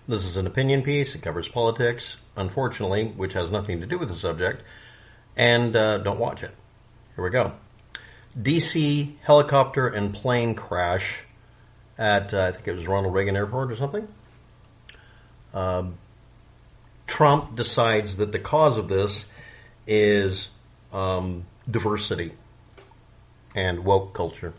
This is an opinion piece. It covers politics, unfortunately, which has nothing to do with the subject. And don't watch it. Here we go. D.C. helicopter and plane crash at, I think it was Ronald Reagan Airport or something. Trump decides that the cause of this is diversity and woke culture.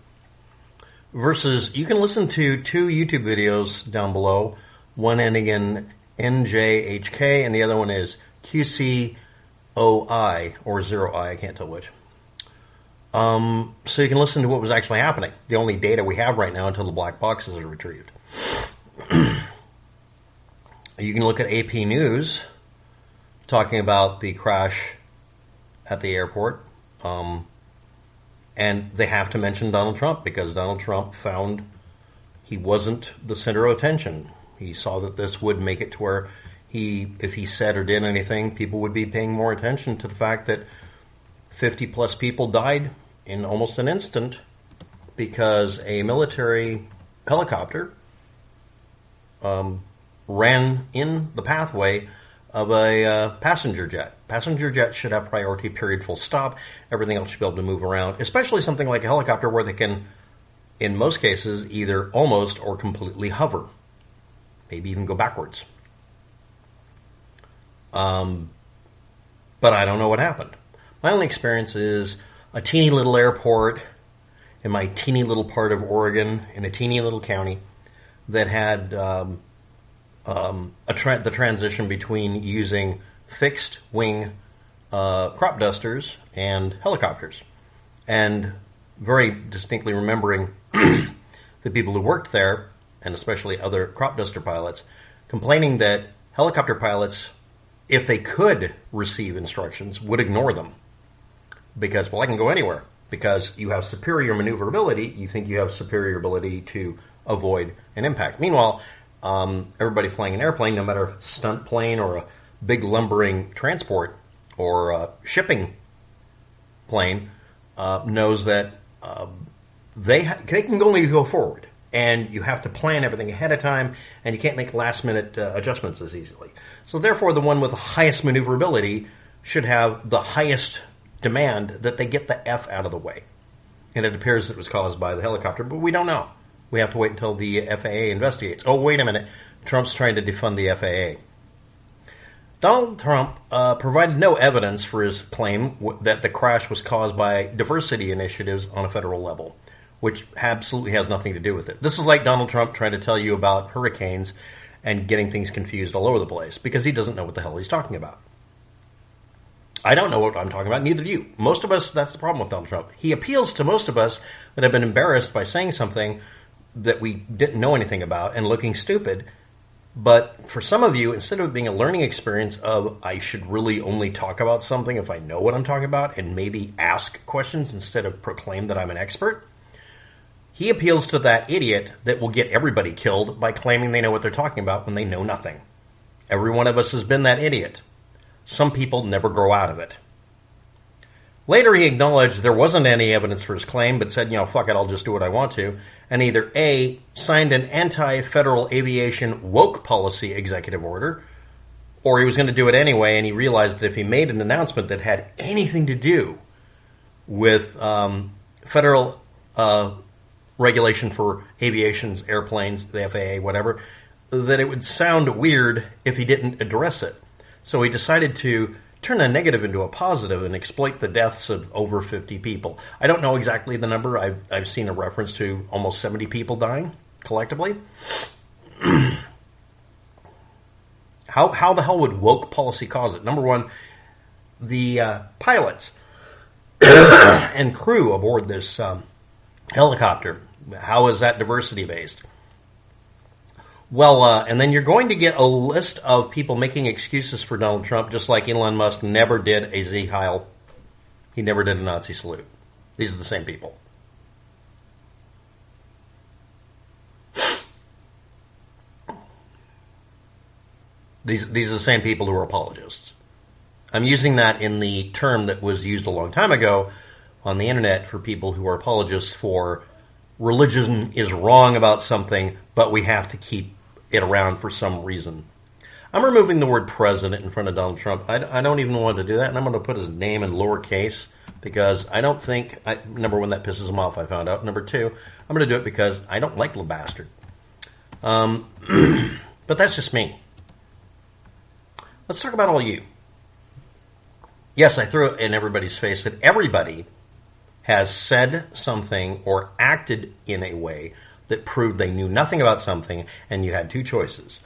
Versus, you can listen to two YouTube videos down below, one ending in NJHK and the other one is QCOI or 0I, I can't tell which. So you can listen to what was actually happening. The only data we have right now until the black boxes are retrieved. You can look at AP News talking about the crash at the airport. And they have to mention Donald Trump because Donald Trump found he wasn't the center of attention. He saw that this would make it to where if he said or did anything, people would be paying more attention to the fact that 50 plus people died in almost an instant because a military helicopter ran in the pathway of a passenger jet. Passenger jets should have priority, period, full stop. Everything else should be able to move around, especially something like a helicopter where they can, in most cases, either almost or completely hover. Maybe even go backwards. But I don't know what happened. My only experience is a teeny little airport in my teeny little part of Oregon in a teeny little county that had the transition between using fixed wing crop dusters and helicopters. And very distinctly remembering the people who worked there, and especially other crop duster pilots, complaining that helicopter pilots, if they could receive instructions, would ignore them. Because, well, I can go anywhere. Because you have superior maneuverability, you think you have superior ability to avoid an impact. Meanwhile, everybody flying an airplane, no matter if it's a stunt plane or a big lumbering transport or a shipping plane, knows that they can only go forward. And you have to plan everything ahead of time, and you can't make last-minute adjustments as easily. So therefore, the one with the highest maneuverability should have the highest demand that they get the F out of the way. And it appears it was caused by the helicopter, but we don't know. We have to wait until the FAA investigates. Oh, wait a minute. Trump's trying to defund the FAA. Donald Trump provided no evidence for his claim that the crash was caused by diversity initiatives on a federal level, which absolutely has nothing to do with it. This is like Donald Trump trying to tell you about hurricanes and getting things confused all over the place because he doesn't know what the hell he's talking about. I don't know what I'm talking about, neither do you. Most of us, that's the problem with Donald Trump. He appeals to most of us that have been embarrassed by saying something that we didn't know anything about and looking stupid. But for some of you, instead of it being a learning experience of I should really only talk about something if I know what I'm talking about and maybe ask questions instead of proclaim that I'm an expert, he appeals to that idiot that will get everybody killed by claiming they know what they're talking about when they know nothing. Every one of us has been that idiot. Some people never grow out of it. Later, he acknowledged there wasn't any evidence for his claim, but said, fuck it, I'll just do what I want to. And either A, signed an anti-federal aviation woke policy executive order, or he was going to do it anyway, and he realized that if he made an announcement that had anything to do with federal regulation for aviation's airplanes, the FAA, whatever, that it would sound weird if he didn't address it. So he decided to turn a negative into a positive and exploit the deaths of over 50 people. I don't know exactly the number. I've seen a reference to almost 70 people dying collectively. How the hell would woke policy cause it? Number one, the pilots and crew aboard this helicopter, how is that diversity based? Well, and then you're going to get a list of people making excuses for Donald Trump, just like Elon Musk never did a Sieg Heil. He never did a Nazi salute. These are the same people. These are the same people who are apologists. I'm using that in the term that was used a long time ago on the internet for people who are apologists for religion is wrong about something, but we have to keep it around for some reason. I'm removing the word president in front of Donald Trump. I don't even want to do that, and I'm going to put his name in lowercase because I don't think, number one, that pisses him off, I found out. Number two, I'm going to do it because I don't like the bastard. But that's just me. Let's talk about all you. Yes, I threw it in everybody's face that everybody has said something or acted in a way that proved they knew nothing about something, and you had two choices.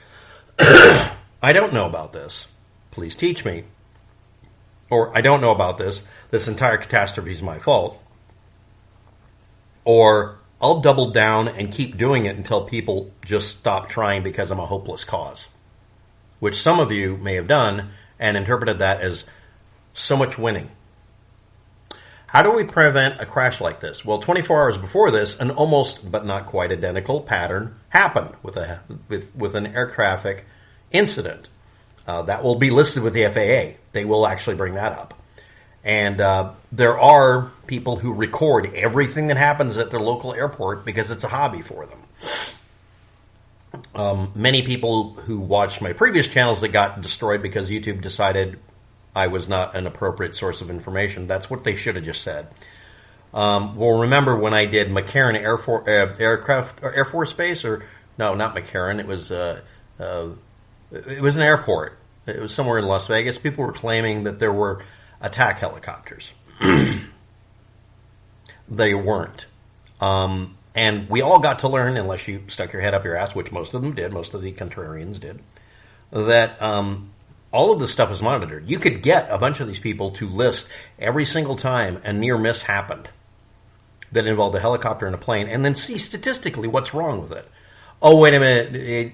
I don't know about this. Please teach me. Or I don't know about this. This entire catastrophe is my fault. Or I'll double down and keep doing it until people just stop trying because I'm a hopeless cause. Which some of you may have done and interpreted that as so much winning. How do we prevent a crash like this? Well, 24 hours before this, an almost but not quite identical pattern happened with an air traffic incident. That will be listed with the FAA. They will actually bring that up. And there are people who record everything that happens at their local airport because it's a hobby for them. Many people who watched my previous channels that got destroyed because YouTube decided I was not an appropriate source of information. That's what they should have just said. Well, remember when I did McCarran Air Force Base, or no, not McCarran. It was an airport. It was somewhere in Las Vegas. People were claiming that there were attack helicopters. They weren't. And we all got to learn, unless you stuck your head up your ass, which most of them did, most of the contrarians did, that all of this stuff is monitored. You could get a bunch of these people to list every single time a near miss happened that involved a helicopter and a plane, and then see statistically what's wrong with it. Oh, wait a minute,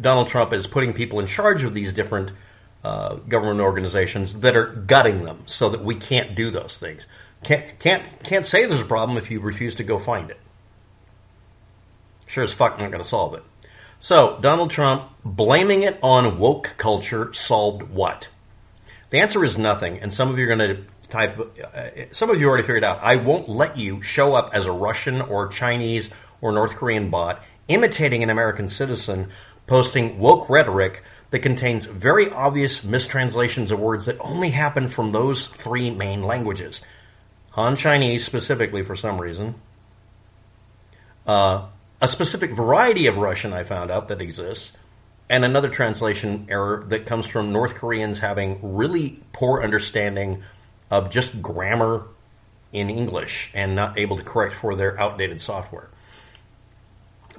Donald Trump is putting people in charge of these different government organizations that are gutting them so that we can't do those things. Can't say there's a problem if you refuse to go find it. Sure as fuck not going to solve it. So, Donald Trump blaming it on woke culture solved what? The answer is nothing, and some of you are going to type, some of you already figured out, I won't let you show up as a Russian or Chinese or North Korean bot imitating an American citizen posting woke rhetoric that contains very obvious mistranslations of words that only happen from those three main languages. Han Chinese specifically for some reason. A specific variety of Russian I found out that exists, and another translation error that comes from North Koreans having really poor understanding of just grammar in English and not able to correct for their outdated software.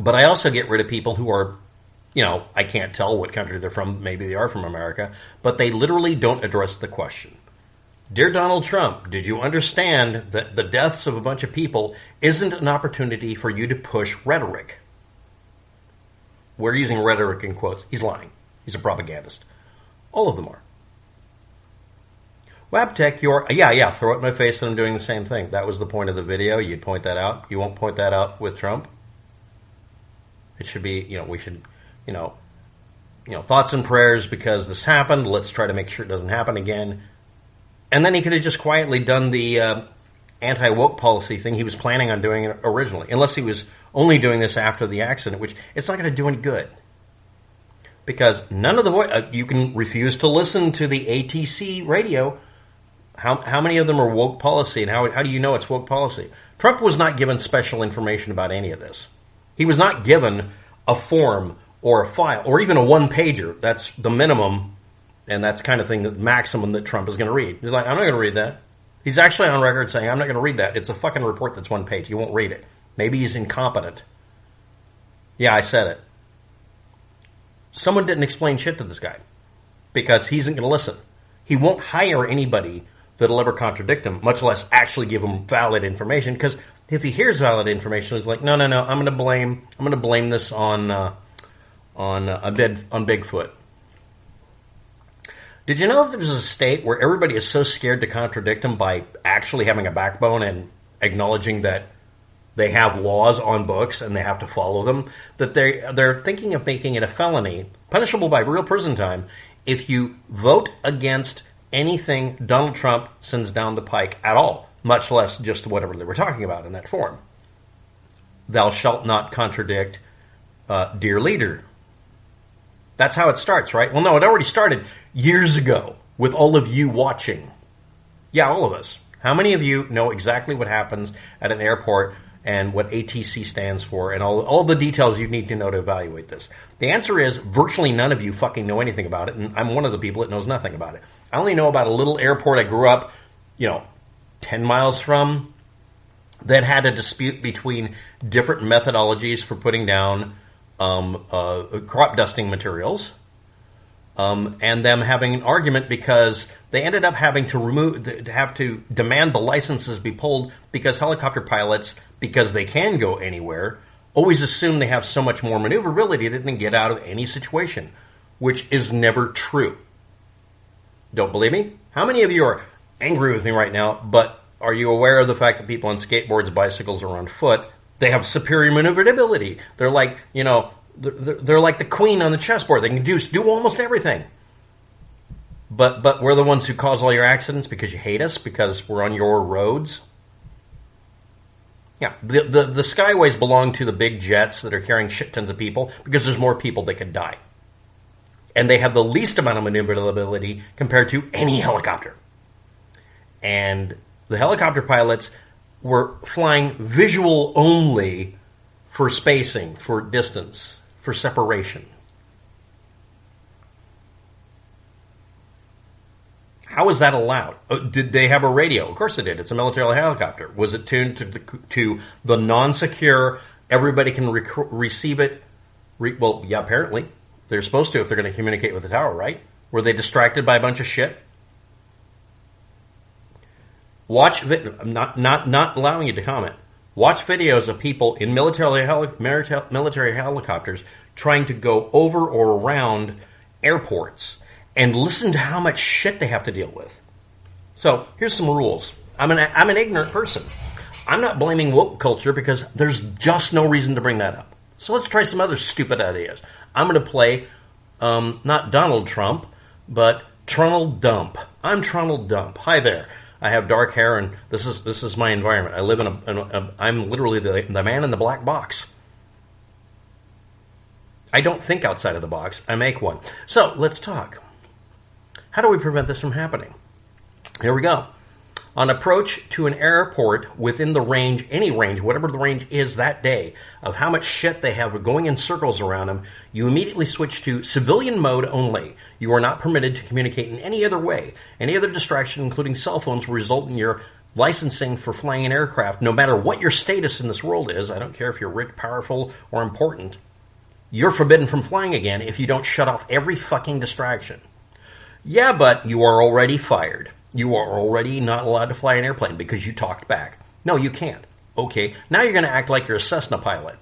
But I also get rid of people who are, I can't tell what country they're from, maybe they are from America, but they literally don't address the question. Dear Donald Trump, did you understand that the deaths of a bunch of people isn't an opportunity for you to push rhetoric? We're using rhetoric in quotes. He's lying. He's a propagandist. All of them are. Wabtech, throw it in my face and I'm doing the same thing. That was the point of the video. You'd point that out. You won't point that out with Trump. It should be, we should, thoughts and prayers because this happened. Let's try to make sure it doesn't happen again. And then he could have just quietly done the anti-woke policy thing he was planning on doing originally, unless he was only doing this after the accident, which it's not going to do any good. Because none of the you can refuse to listen to the ATC radio. How many of them are woke policy, and how do you know it's woke policy? Trump was not given special information about any of this. He was not given a form or a file, or even a one-pager. That's the minimum. And that's kind of thing, the maximum that Trump is going to read. He's like, I'm not going to read that. He's actually on record saying, I'm not going to read that. It's a fucking report that's one page. You won't read it. Maybe he's incompetent. Yeah, I said it. Someone didn't explain shit to this guy because he isn't going to listen. He won't hire anybody that'll ever contradict him, much less actually give him valid information. Because if he hears valid information, he's like, no, I'm going to blame this on Bigfoot. Did you know that there's a state where everybody is so scared to contradict them by actually having a backbone and acknowledging that they have laws on books and they have to follow them, that they're thinking of making it a felony, punishable by real prison time, if you vote against anything Donald Trump sends down the pike at all, much less just whatever they were talking about in that form. Thou shalt not contradict Dear leader. That's how it starts, right? Well, no, it already started years ago with all of you watching. Yeah, all of us. How many of you know exactly what happens at an airport and what ATC stands for and all the details you need to know to evaluate this? The answer is virtually none of you fucking know anything about it, and I'm one of the people that knows nothing about it. I only know about a little airport I grew up, 10 miles from that had a dispute between different methodologies for putting down crop dusting materials, and them having an argument because they ended up having to demand the licenses be pulled because helicopter pilots, because they can go anywhere, always assume they have so much more maneuverability that they can get out of any situation, which is never true. Don't believe me? How many of you are angry with me right now, but are you aware of the fact that people on skateboards, bicycles, or on foot, they have superior maneuverability? They're like, they're like the queen on the chessboard. They can do almost everything. But we're the ones who cause all your accidents because you hate us, because we're on your roads. Yeah, the skyways belong to the big jets that are carrying shit tons of people because there's more people that could die. And they have the least amount of maneuverability compared to any helicopter. And the helicopter pilots were flying visual only for spacing, for distance, for separation. How is that allowed? Did they have a radio? Of course they did. It's a military helicopter. Was it tuned to the non-secure, everybody can receive it? Well, yeah, apparently. They're supposed to if they're going to communicate with the tower, right? Were they distracted by a bunch of shit? I'm not allowing you to comment. Watch videos of people in military helicopters trying to go over or around airports and listen to how much shit they have to deal with. So here's some rules. I'm an ignorant person. I'm not blaming woke culture because there's just no reason to bring that up. So let's try some other stupid ideas. I'm going to play not Donald Trump, but Trunald Dump. I'm Trunald Dump. Hi there. I have dark hair, and this is my environment. I live I'm literally the man in the black box. I don't think outside of the box. I make one. So let's talk. How do we prevent this from happening? Here we go. On approach to an airport within the range, any range, whatever the range is that day, of how much shit they have going in circles around them, you immediately switch to civilian mode only. You are not permitted to communicate in any other way. Any other distraction, including cell phones, will result in your licensing for flying an aircraft, no matter what your status in this world is. I don't care if you're rich, powerful, or important. You're forbidden from flying again if you don't shut off every fucking distraction. Yeah, but you are already fired. You are already not allowed to fly an airplane because you talked back. No, you can't. Okay, now you're going to act like you're a Cessna pilot.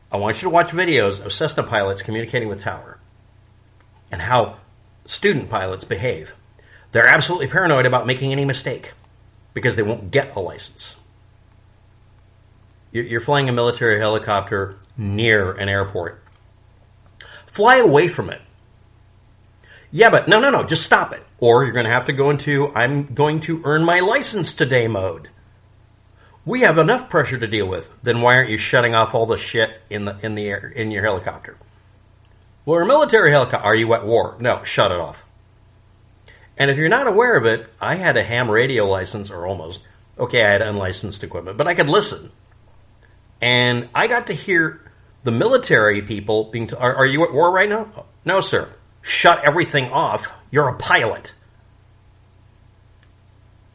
I want you to watch videos of Cessna pilots communicating with tower and how student pilots behave. They're absolutely paranoid about making any mistake because they won't get a license. You're flying a military helicopter near an airport. Fly away from it. Yeah, but no, just stop it. Or you're going to have to go into, I'm going to earn my license today mode. We have enough pressure to deal with. Then why aren't you shutting off all the shit in the air, in your helicopter? Well, we're a military helicopter. Are you at war? No, shut it off. And if you're not aware of it, I had a ham radio license, or almost. Okay, I had unlicensed equipment, but I could listen. And I got to hear the military people being, are you at war right now? No, sir. Shut everything off. You're a pilot.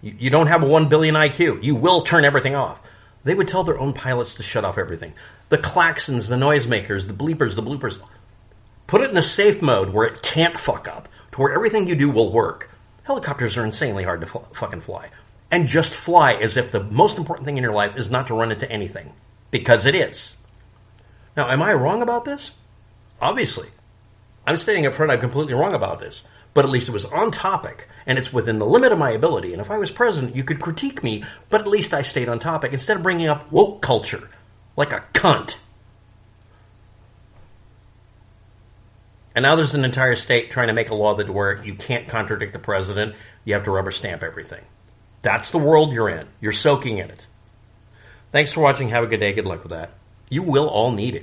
You don't have a 1 billion IQ. You will turn everything off. They would tell their own pilots to shut off everything. The klaxons, the noisemakers, the bleepers, the bloopers. Put it in a safe mode where it can't fuck up, to where everything you do will work. Helicopters are insanely hard to fucking fly. And just fly as if the most important thing in your life is not to run into anything. Because it is. Now, am I wrong about this? Obviously. I'm stating up front I'm completely wrong about this. But at least it was on topic, and it's within the limit of my ability. And if I was president, you could critique me, but at least I stayed on topic instead of bringing up woke culture like a cunt. And now there's an entire state trying to make a law that where you can't contradict the president, you have to rubber stamp everything. That's the world you're in. You're soaking in it. Thanks for watching. Have a good day. Good luck with that. You will all need it.